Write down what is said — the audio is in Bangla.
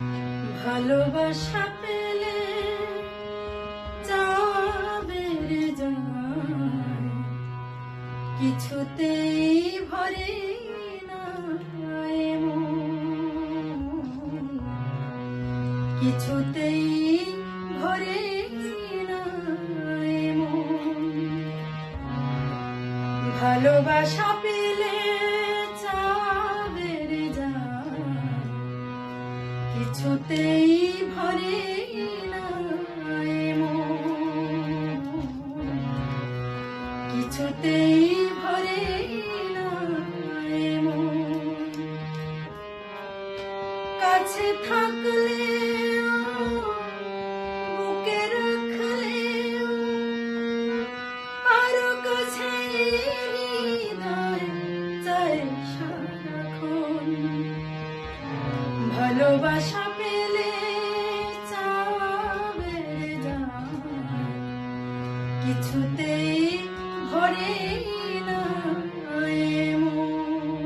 ভালোবাসা পেলে যাবে রে যায়, কিছুতেই ভরে না এ মন, কিছুতেই ভরে না এ মন। ভালোবাসা পেলে যাবে রে যায়, কিছুতেই ভরে না এ মন, কিছুতেই ভরে না এ মন। কাছে থাকলে বুকে রাখলে আরো কাছে হৃদয় চাই সারাক্ষণ। ভালোবাসা পেলে যাবে রে যায়, কিছুতেই ভরে